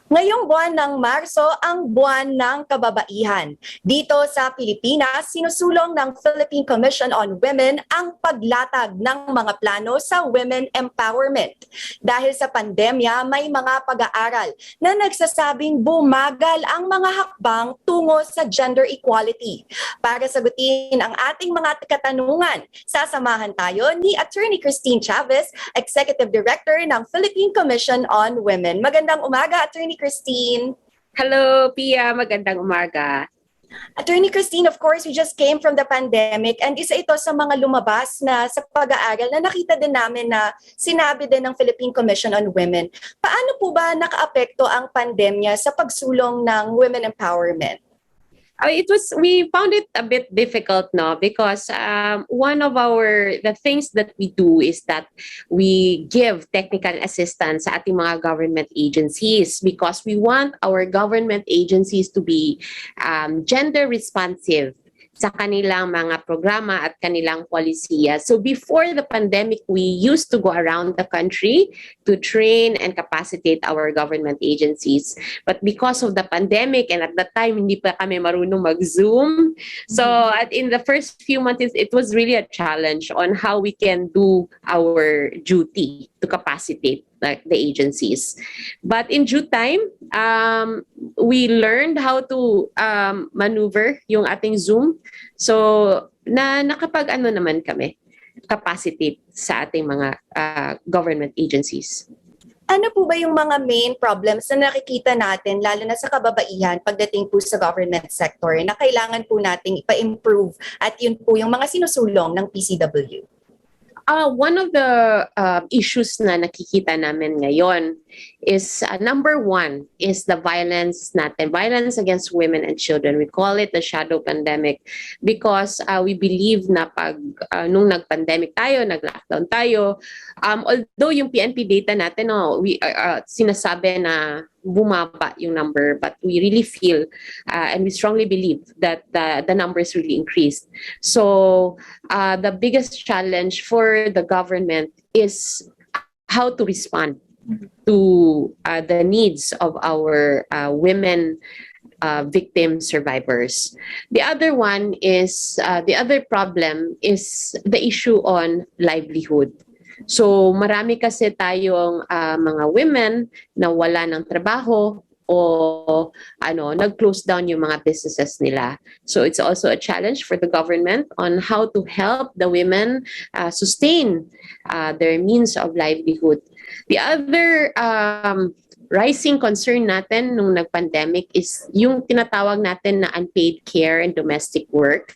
Ngayong buwan ng Marso ang buwan ng kababaihan. Dito sa Pilipinas, sinusulong ng Philippine Commission on Women ang paglatag ng mga plano sa women empowerment. Dahil sa pandemya, may mga pag-aaral na nagsasabing bumagal ang mga hakbang tungo sa gender equality. Para sagutin ang ating mga katanungan, sasamahan tayo ni Attorney Kristine Chavez, Executive Director ng Philippine Commission on Women. Magandang umaga, Attorney Kristine. Hello, Pia. Magandang umaga. Attorney Kristine, of course, we just came from the pandemic and isa ito sa mga lumabas na sa pag-aaral na nakita din namin na sinabi din ng Philippine Commission on Women. Paano po ba nakaapekto ang pandemya sa pagsulong ng women empowerment? We found it a bit difficult, no, because one of the things that we do is that we give technical assistance sa ating mga government agencies because we want our government agencies to be gender responsive sa kanilang mga programa at kanilang polisiya. So before the pandemic, we used to go around the country to train and capacitate our government agencies. But because of the pandemic, and at that time, hindi pa kami marunong mag-Zoom. So in the first few months, it was really a challenge on how we can do our duty to capacitate like the agencies. But in due time, we learned how to maneuver yung ating Zoom. So nakapag-ano naman kami, capacitate sa ating mga government agencies. Ano po ba yung mga main problems na nakikita natin, lalo na sa kababaihan, pagdating po sa government sector, na kailangan po nating ipa-improve at yun po yung mga sinusulong ng PCW? One of the issues na nakikita namin ngayon is number one is the violence natin, violence against women and children. We call it the shadow pandemic because we believe na nung nag-pandemic tayo, nag-lockdown tayo, although yung PNP data natin, sinasabi na bumaba yung number, but we really feel and we strongly believe that the numbers really increased. So the biggest challenge for the government is how to respond to the needs of our women victim survivors. The other one is, the other problem is the issue on livelihood. So marami kasi tayong mga women na wala ng trabaho o nag-close down yung mga businesses nila. So it's also a challenge for the government on how to help the women sustain their means of livelihood. The other rising concern natin nung nag-pandemic is yung tinatawag natin na unpaid care and domestic work.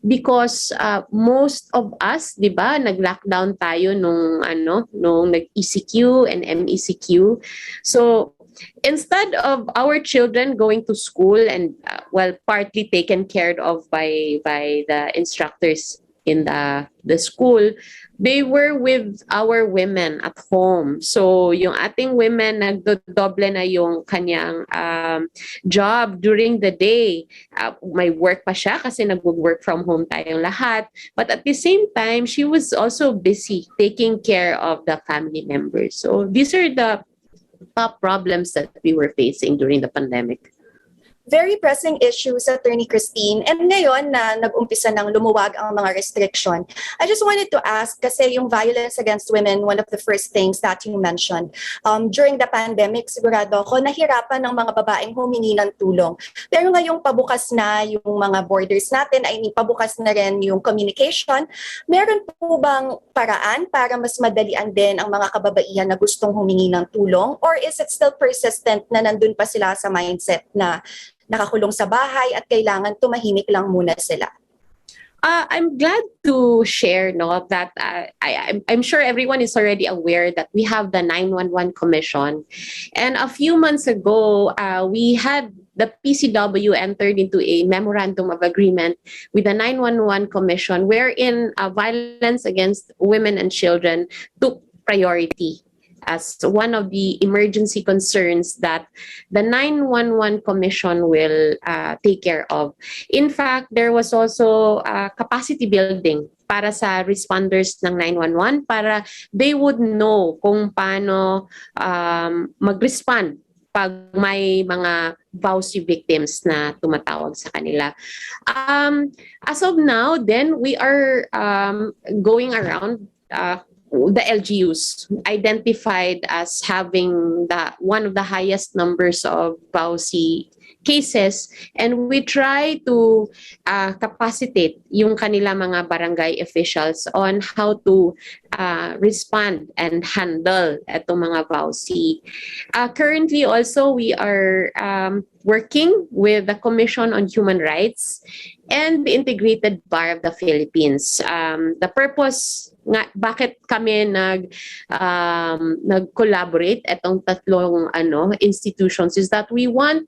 Because most of us, di ba, nag-lockdown tayo nung nag-ECQ and MECQ. So instead of our children going to school and partly taken care of by the instructors in the school, they were with our women at home. So yung ating women, nagdodoble na yung kanyang job during the day. May work pa siya kasi nag-work from home tayong lahat. But at the same time, she was also busy taking care of the family members. So these are the top problems that we were facing during the pandemic. Very pressing issues, Attorney Kristine. And ngayon na nag-umpisa ng lumuwag ang mga restriction, I just wanted to ask, kasi yung violence against women, one of the first things that you mentioned, during the pandemic, sigurado ako, nahirapan ng mga babaeng humingi ng tulong. Pero ngayong pabukas na yung mga borders natin, ay pabukas na rin yung communication, meron po bang paraan para mas madalian din ang mga kababaihan na gustong humingi ng tulong? Or is it still persistent na nandun pa sila sa mindset na nakakulong sa bahay at kailangan tumahimik lang muna sila? I'm glad to share that I'm sure everyone is already aware that we have the 911 Commission. And a few months ago, we had the PCW entered into a memorandum of agreement with the 911 Commission wherein violence against women and children took priority as one of the emergency concerns that the 911 Commission will take care of. In fact, there was also capacity building para sa responders ng 911 para they would know kung paano mag-respond pag may mga VAUSI victims na tumatawag sa kanila. As of now, then we are going around the LGUs identified as having one of the highest numbers of VAUSI cases, and we try to capacitate yung kanila mga barangay officials on how to respond and handle itong mga VAUSI. Currently also, we are working with the Commission on Human Rights and the Integrated Bar of the Philippines. The purpose nga bakit kami nag-collaborate itong tatlong institutions is that we want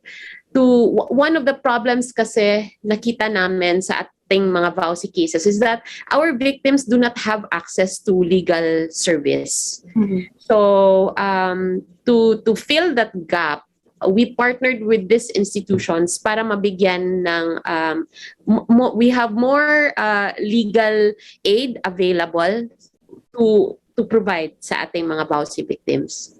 to, one of the problems kasi nakita namin sa ating mga VAUSI cases is that our victims do not have access to legal service. Mhm. So to fill that gap, we partnered with these institutions para mabigyan ng we have more legal aid available to provide sa ating mga VAUSI victims.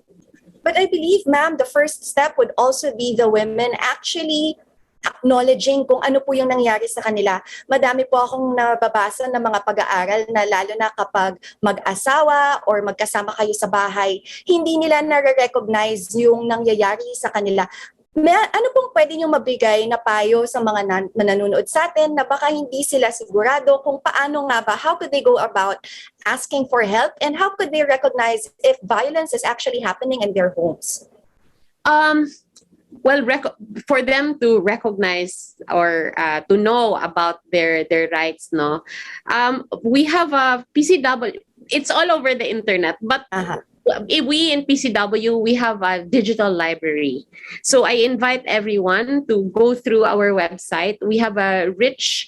But I believe, ma'am, the first step would also be the women actually acknowledging kung ano po yung nangyari sa kanila. Madami po akong nababasa ng mga pag-aaral na lalo na kapag mag-asawa or magkasama kayo sa bahay, hindi nila nare-recognize yung nangyayari sa kanila. Ano pong pwede nyo mabigay na payo sa mga nanonood sa atin na baka hindi sila sigurado kung paano nga ba, how could they go about asking for help, and how could they recognize if violence is actually happening in their homes? Well, for them to recognize or to know about their rights, no, we have a PCW. It's all over the internet, but we in PCW, we have a digital library. So I invite everyone to go through our website. We have a rich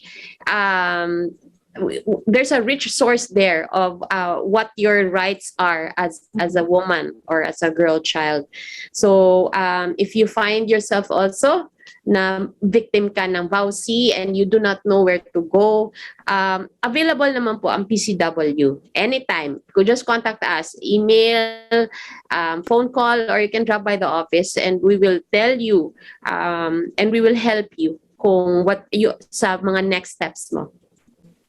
there's a rich source there of what your rights are as a woman or as a girl child. So if you find yourself also na victim ka ng VAUSI and you do not know where to go, available naman po ang PCW anytime. You could just contact us, email, phone call, or you can drop by the office and we will tell you and we will help you kung sa mga next steps mo.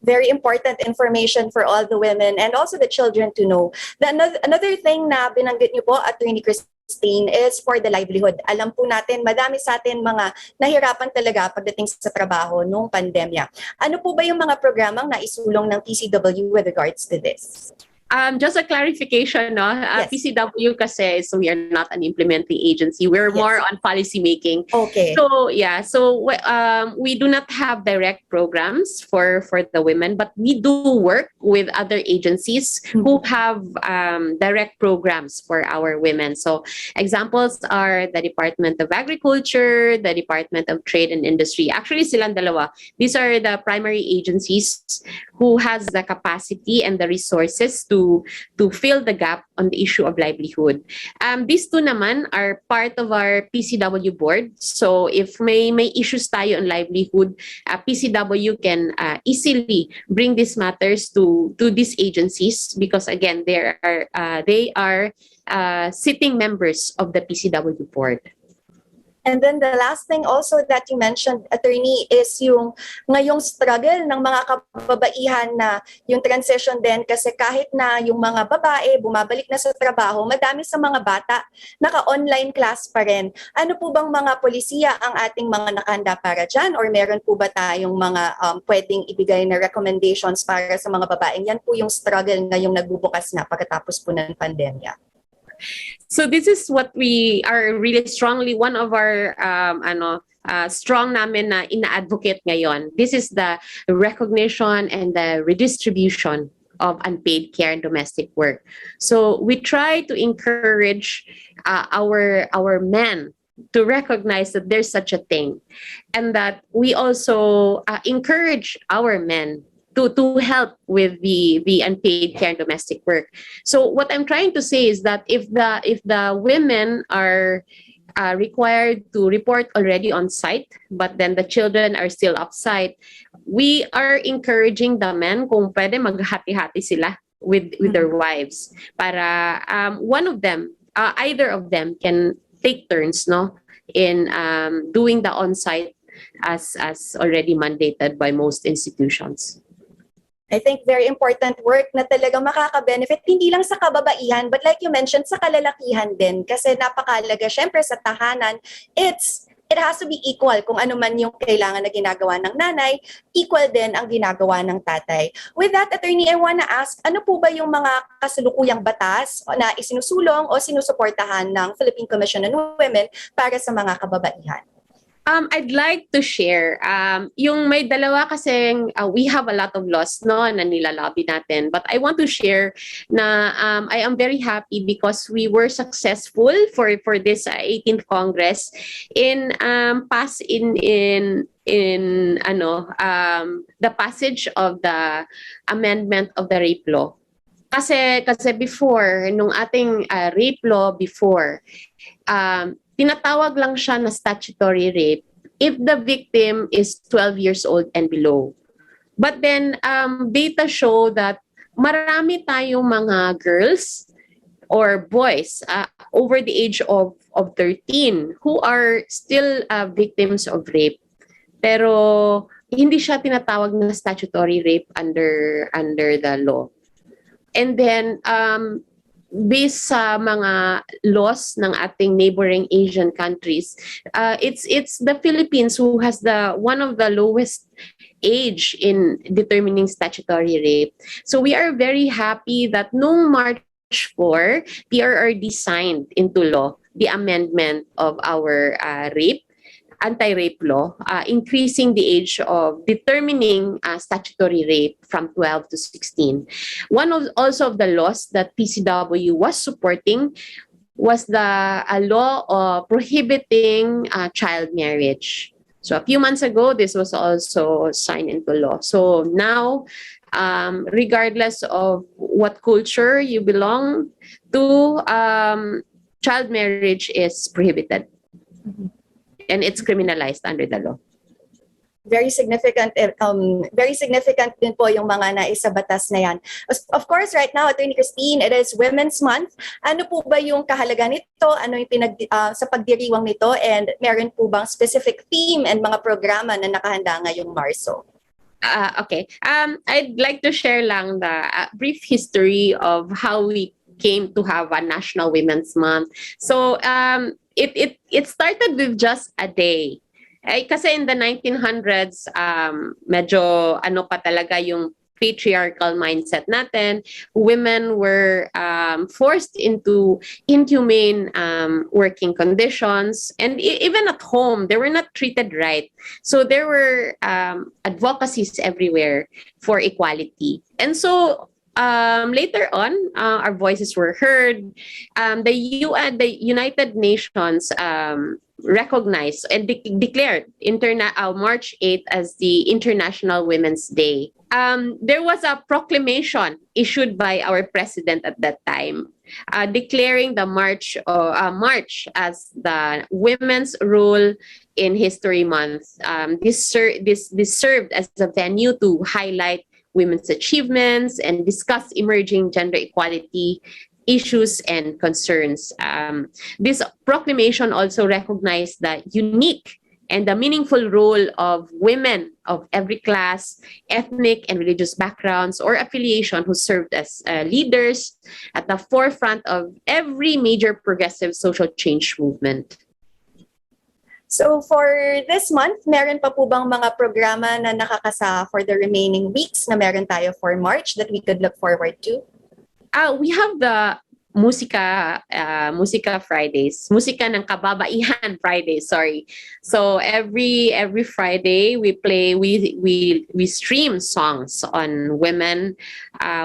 Very important information for all the women and also the children to know. Another thing na binanggit niyo po, Attorney Kristine, is for the livelihood. Alam po natin, madami sa atin mga nahirapan talaga pagdating sa trabaho noong pandemya. Ano po ba yung mga programang naisulong ng PCW with regards to this? Just a clarification, no? Yes. PCW kasi, so we are not an implementing agency. We're more on policy making. Okay. So yeah, so we do not have direct programs for the women, but we do work with other agencies who have direct programs for our women. So examples are the Department of Agriculture, the Department of Trade and Industry. Actually, silang dalawa. These are the primary agencies who has the capacity and the resources to fill the gap on the issue of livelihood. These two naman are part of our PCW board. So if may issues tayo on livelihood, PCW can easily bring these matters to these agencies because again they are sitting members of the PCW board. And then the last thing also that you mentioned, Attorney, is yung ngayong struggle ng mga kababaihan na yung transition din kasi kahit na yung mga babae bumabalik na sa trabaho, madami sa mga bata naka-online class pa rin. Ano po bang mga polisiya ang ating mga nakahanda para dyan? Or meron po ba tayong mga pwedeng ibigay na recommendations para sa mga babaeng? Yan po yung struggle ngayong nagbubukas na pagkatapos po ng pandemya. So this is what we are really strongly, one of our strong namin na ina-advocate ngayon. This is the recognition and the redistribution of unpaid care and domestic work. So we try to encourage our men to recognize that there's such a thing, and that we also encourage our men to help with the unpaid care and domestic work. So what I'm trying to say is that if the women are required to report already on site, but then the children are still off site, we are encouraging the men kung pwede maghati-hati sila with their wives para one of them, either of them can take turns, no, in doing the on-site as already mandated by most institutions. I think very important work na talagang makaka-benefit hindi lang sa kababaihan but like you mentioned sa kalalakihan din kasi napakalaga syempre sa tahanan it has to be equal kung ano man yung kailangan na ginagawa ng nanay, equal din ang ginagawa ng tatay. With that, Attorney, I wanna ask, ano po ba yung mga kasalukuyang batas na isinusulong o sinusuportahan ng Philippine Commission on Women para sa mga kababaihan? I'd like to share, yung may dalawa kasing, we have a lot of laws, no, na nilalabi natin. But I want to share na I am very happy because we were successful for this 18th Congress in the passage of the amendment of the rape law. Kasi before, nung ating rape law before, tinatawag lang siya na statutory rape if the victim is 12 years old and below. But then, data show that marami tayong mga girls or boys over the age of 13 who are still victims of rape. Pero hindi siya tinatawag na statutory rape under the law. And then, based sa mga laws ng ating neighboring Asian countries, it's the Philippines who has one of the lowest age in determining statutory rape. So we are very happy that nung March 4, PRRD signed into law the amendment of our anti-rape law, increasing the age of determining statutory rape from 12 to 16. One of the laws that PCW was supporting was the law prohibiting child marriage. So a few months ago, this was also signed into law. So now, regardless of what culture you belong to, child marriage is prohibited. And it's criminalized under the law. Very significant din po yung mga naisabatas na yan. Of course, right now, Attorney Kristine, it is Women's Month. Ano po ba yung kahalaga nito? Ano yung sa pagdiriwang nito? And meron po bang specific theme and mga programa na nakahanda ngayong Marso? Okay. I'd like to share lang the brief history of how we came to have a National Women's Month. So, it started with just a day. Kasi in the 1900s, medyo ano pa talaga yung patriarchal mindset natin. Women were forced into inhumane working conditions. And even at home, they were not treated right. So there were advocacies everywhere for equality. And so later on, our voices were heard. The United Nations recognized and declared March 8th as the International Women's Day. There was a proclamation issued by our president at that time, declaring the March as the Women's Role in History Month. This served as a venue to highlight women's achievements and discuss emerging gender equality issues and concerns. This proclamation also recognized the unique and the meaningful role of women of every class, ethnic and religious backgrounds or affiliation who served as leaders at the forefront of every major progressive social change movement. So for this month, meron pa po bang mga programa na nakakasa for the remaining weeks na meron tayo for March that we could look forward to? We have the Musika Fridays. Musika ng Kababaihan Fridays, sorry. So every Friday we stream songs on women.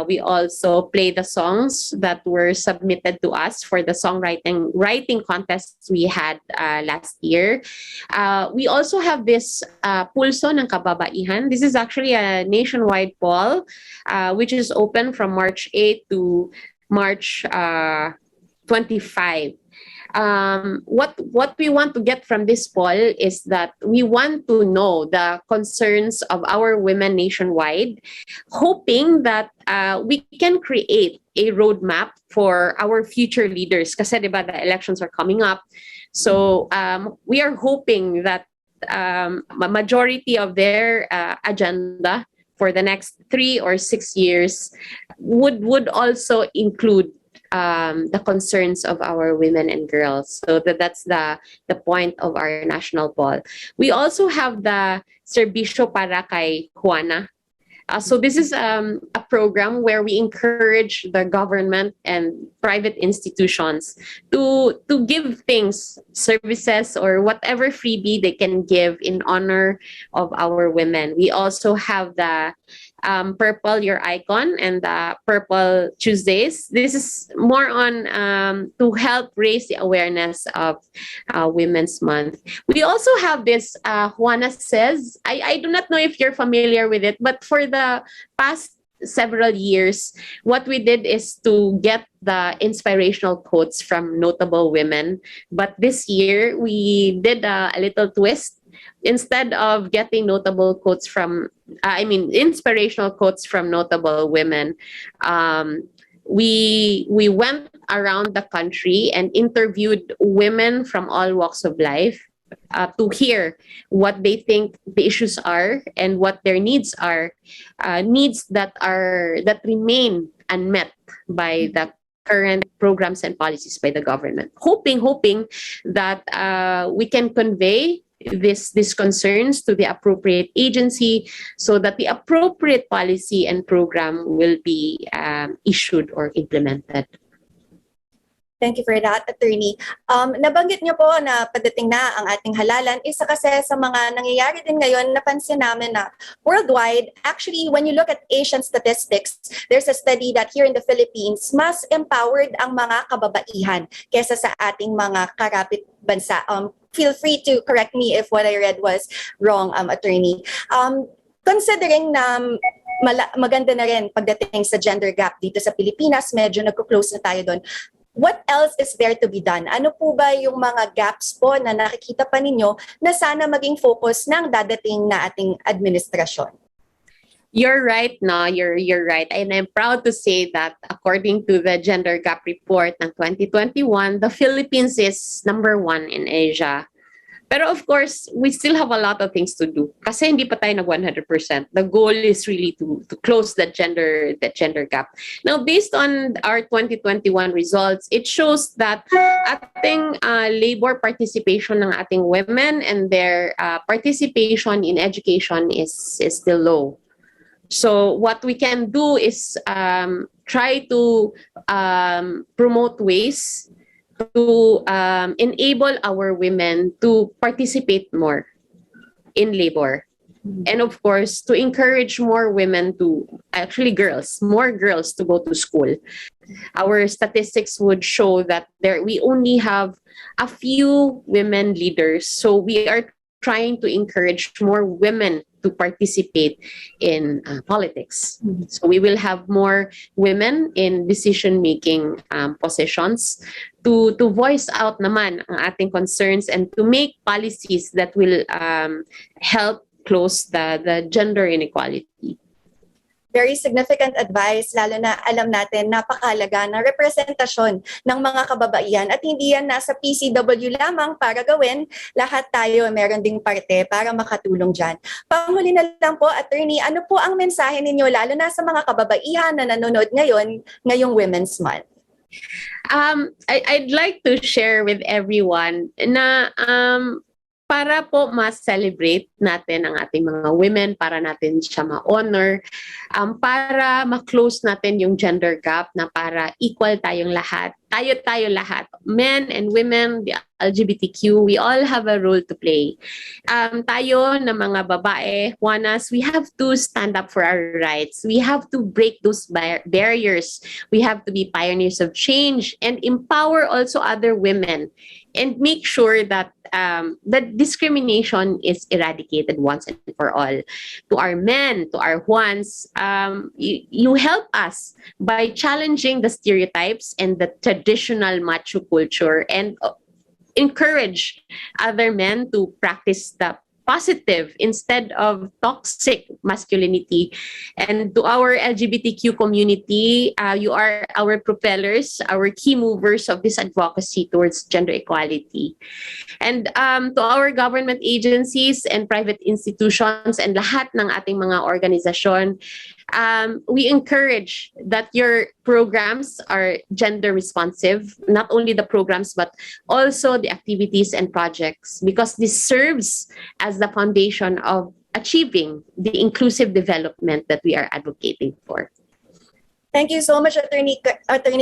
We also play the songs that were submitted to us for the writing contests we had last year. We also have this Pulso ng Kababaihan. This is actually a nationwide poll which is open from March 8 to March 25. what we want to get from this poll is that we want to know the concerns of our women nationwide, hoping that we can create a roadmap for our future leaders. Kasi diba, the elections are coming up. So we are hoping that a majority of their agenda for the next 3 or 6 years would also include the concerns of our women and girls. So that's the point of our national poll. We also have the Serbisyo para kay Juana. So this is a program where we encourage the government and private institutions to give things, services, or whatever freebie they can give in honor of our women. We also have the purple your icon and the purple Tuesdays. This is more on to help raise the awareness of Women's Month. We also have this Juana Says. I do not know if you're familiar with it, but for the past several years, what we did is to get the inspirational quotes from notable women. But this year, we did a little twist. Instead of getting notable quotes from, inspirational quotes from notable women, we went around the country and interviewed women from all walks of life to hear what they think the issues are and what their needs are, needs that remain unmet by the current programs and policies by the government. Hoping that we can convey these concerns to the appropriate agency so that the appropriate policy and program will be issued or implemented. Thank you for that, Attorney. Nabanggit niyo po na padating na ang ating halalan. Isa kasi sa mga nangyayari din ngayon, napansin namin na worldwide, actually, when you look at Asian statistics, there's a study that here in the Philippines, mas empowered ang mga kababaihan kesa sa ating mga karapit bansa. Feel free to correct me if what I read was wrong, Attorney. Considering na maganda na rin pagdating sa gender gap dito sa Pilipinas, medyo nagko-close na tayo doon. What else is there to be done? Ano po ba yung mga gaps po na nakikita pa ninyo na sana maging focus ng dadating na ating administrasyon? You're right, no? You're right. And I'm proud to say that according to the Gender Gap Report ng 2021, the Philippines is number 1 in Asia. Pero of course, we still have a lot of things to do. Kasi hindi pa tayo nag 100%. The goal is really to close that gender gap. Now, based on our 2021 results, it shows that ating labor participation ng ating women and their participation in education is still low. So what we can do is try to promote ways to enable our women to participate more in labor. And of course, to encourage more women to, actually more girls to go to school. Our statistics would show that we only have a few women leaders. So we are trying to encourage more women to participate in politics. So we will have more women in decision-making positions to voice out naman ang ating concerns and to make policies that will help close the gender inequality. Very significant advice, lalo na alam natin napakahalaga ng representasyon ng mga kababaihan at hindi yan nasa PCW lamang para gawin. Lahat tayo meron ding parte para makatulong dyan. Panghuli na lang po, Attorney, ano po ang mensahe ninyo lalo na sa mga kababaihan na nanonood ngayong Women's Month? I'd like to share with everyone na para po ma-celebrate natin ang ating mga women, para natin siya ma-honor, para ma-close natin yung gender gap na para equal tayong lahat. Tayo lahat, men and women, the LGBTQ, we all have a role to play. Tayo na mga babae, Juanas, we have to stand up for our rights. We have to break those barriers. We have to be pioneers of change and empower also other women and make sure that that discrimination is eradicated once and for all. To our men, to our Juans, you help us by challenging the stereotypes and the traditional macho culture and encourage other men to practice the positive instead of toxic masculinity. And to our LGBTQ community, you are our propellers, our key movers of this advocacy towards gender equality. And to our government agencies and private institutions and lahat ng ating mga organisasyon, we encourage that your programs are gender responsive, not only the programs, but also the activities and projects, because this serves as the foundation of achieving the inclusive development that we are advocating for. Thank you so much, Attorney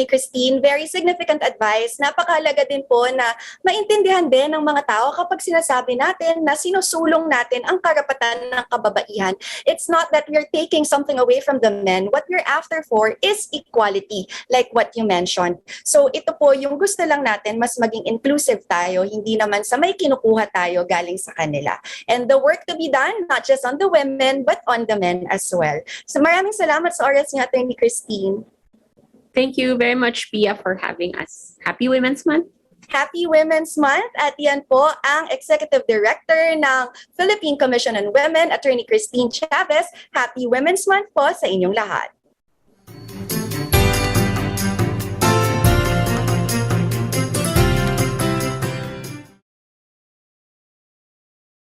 Kristine. Very significant advice. Napakahalaga din po na maintindihan din ng mga tao kapag sinasabi natin na sinusulong natin ang karapatan ng kababaihan. It's not that we're taking something away from the men. What we're after for is equality, like what you mentioned. So ito po yung gusto lang natin, mas maging inclusive tayo, hindi naman sa may kinukuha tayo galing sa kanila. And the work to be done, not just on the women, but on the men as well. So maraming salamat sa oras niyo, Attorney Kristine. Thank you very much, Pia, for having us. Happy Women's Month! Happy Women's Month! At yan po ang Executive Director ng Philippine Commission on Women, Attorney Kristine Chavez. Happy Women's Month po sa inyong lahat.